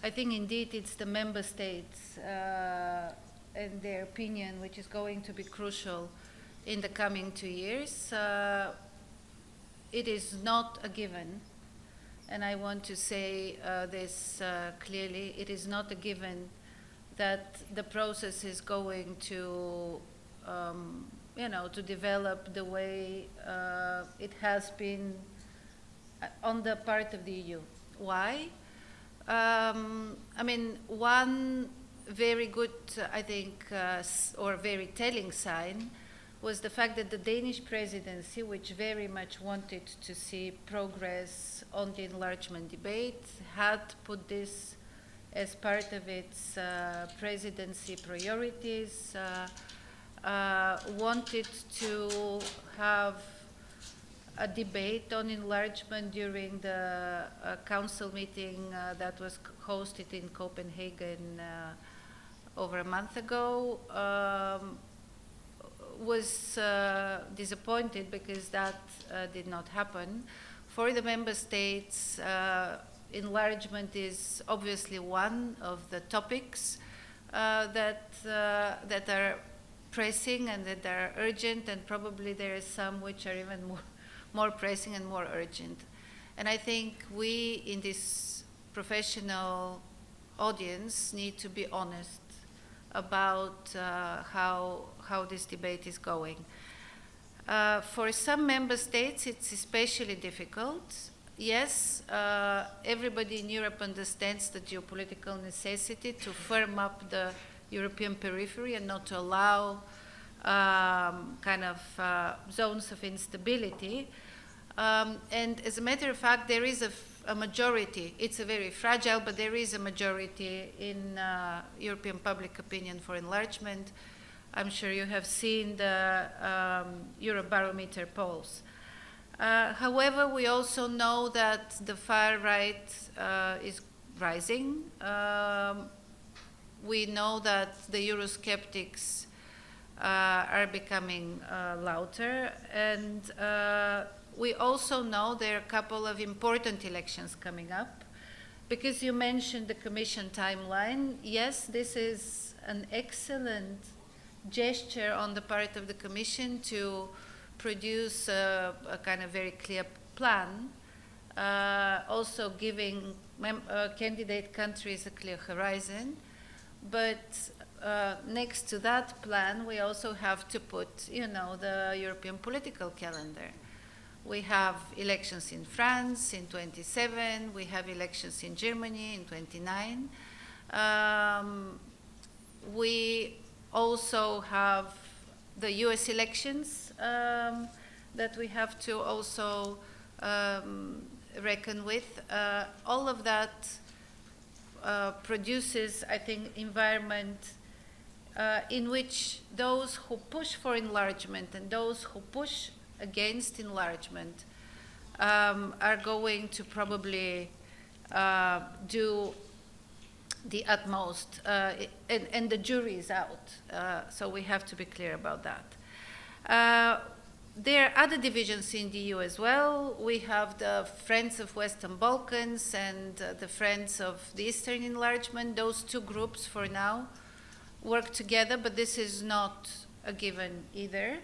I think indeed it's the member states and their opinion which is going to be crucial in the coming 2 years. It is not a given, and I want to say this clearly, it is not a given that the process is going to, to develop the way it has been on the part of the EU. Why? One very good, I think, or very telling sign was the fact that the Danish presidency, which very much wanted to see progress on the enlargement debate, had put this as part of its presidency priorities, wanted to have a debate on enlargement during the council meeting that was hosted in Copenhagen over a month ago, was disappointed because that did not happen. For the member states, enlargement is obviously one of the topics that are pressing and that are urgent, and probably there are some which are even more pressing and more urgent. And I think we in this professional audience need to be honest about how this debate is going. For some member states, it's especially difficult. Yes, everybody in Europe understands the geopolitical necessity to firm up the European periphery and not to allow zones of instability. And as a matter of fact, there is a majority. It's a very fragile, but there is a majority in European public opinion for enlargement. I'm sure you have seen the Eurobarometer polls. However, we also know that the far right is rising. We know that the Eurosceptics are becoming louder, and we also know there are a couple of important elections coming up. Because you mentioned the Commission timeline, yes, this is an excellent gesture on the part of the Commission to produce a kind of very clear plan, also giving candidate countries a clear horizon. But next to that plan, we also have to put, the European political calendar. We have elections in France in 27. We have elections in Germany in 29. We also have the US elections that we have to also reckon with. All of that produces, I think, environment in which those who push for enlargement and those who push against enlargement are going to probably do the utmost, and the jury is out, so we have to be clear about that. There are other divisions in the EU as well. We have the Friends of Western Balkans and the Friends of the Eastern Enlargement. Those two groups for now work together, but this is not a given either.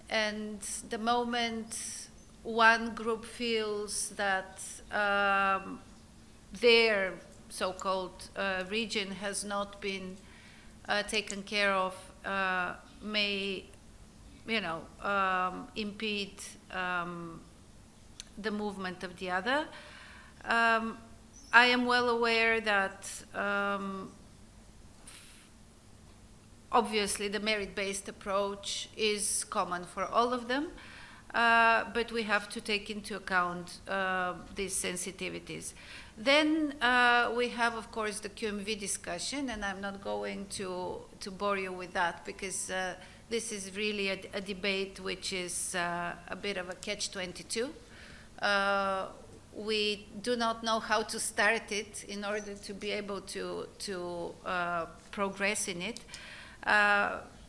And the moment one group feels that their so-called region has not been taken care of, may impede the movement of the other. I am well aware that obviously the merit-based approach is common for all of them, but we have to take into account these sensitivities. Then we have, of course, the QMV discussion, and I'm not going to bore you with that because this is really a debate which is a bit of a catch-22. We do not know how to start it in order to be able to progress in it.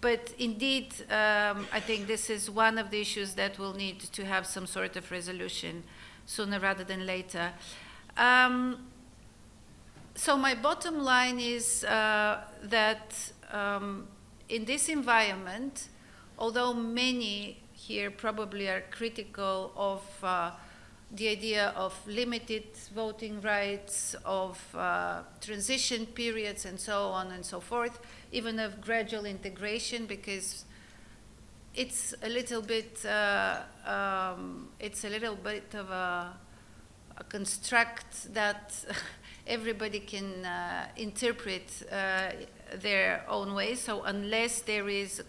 But indeed, I think this is one of the issues that will need to have some sort of resolution sooner rather than later. So my bottom line is that in this environment, although many here probably are critical of the idea of limited voting rights, of transition periods and so on and so forth, even of gradual integration, because it's a little bit of a construct that everybody can interpret their own way. So unless there is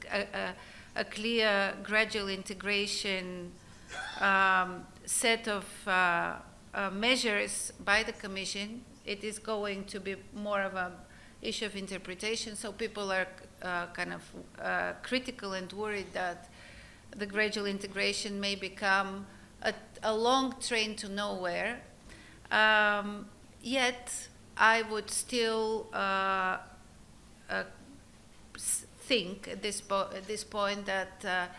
a clear gradual integration set of measures by the Commission, it is going to be more of an issue of interpretation. So people are kind of critical and worried that the gradual integration may become a long train to nowhere. Yet, I would still think at this point that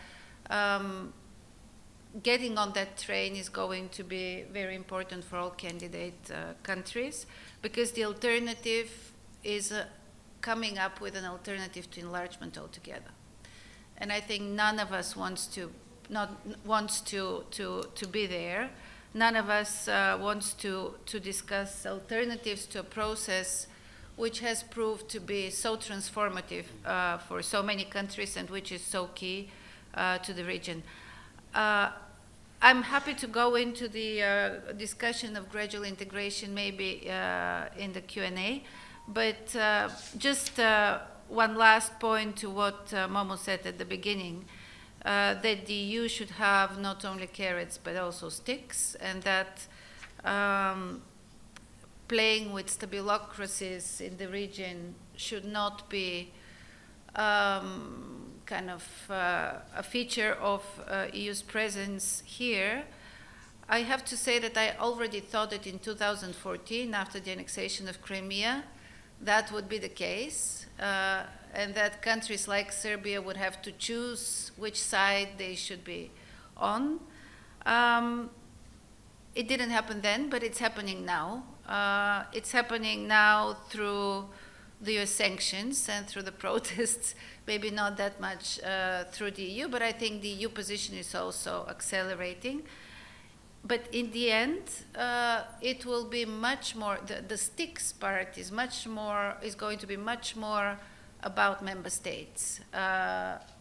getting on that train is going to be very important for all candidate countries, because the alternative is coming up with an alternative to enlargement altogether. And I think none of us wants to be there. None of us wants to discuss alternatives to a process which has proved to be so transformative for so many countries and which is so key to the region. I'm happy to go into the discussion of gradual integration maybe in the Q&A, but just one last point to what Momo said at the beginning, that the EU should have not only carrots but also sticks, and that playing with stabilocracies in the region should not be kind of a feature of EU's presence here. I have to say that I already thought that in 2014, after the annexation of Crimea, that would be the case, and that countries like Serbia would have to choose which side they should be on. It didn't happen then, but it's happening now. It's happening now through the US sanctions and through the protests, maybe not that much through the EU, but I think the EU position is also accelerating. But in the end, it will be much more, the sticks part is going to be much more about member states.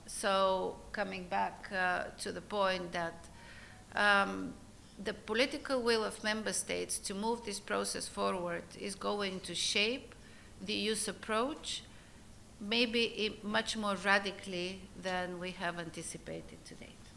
So coming back to the point that the political will of member states to move this process forward is going to shape the EU's approach, maybe much more radically than we have anticipated today.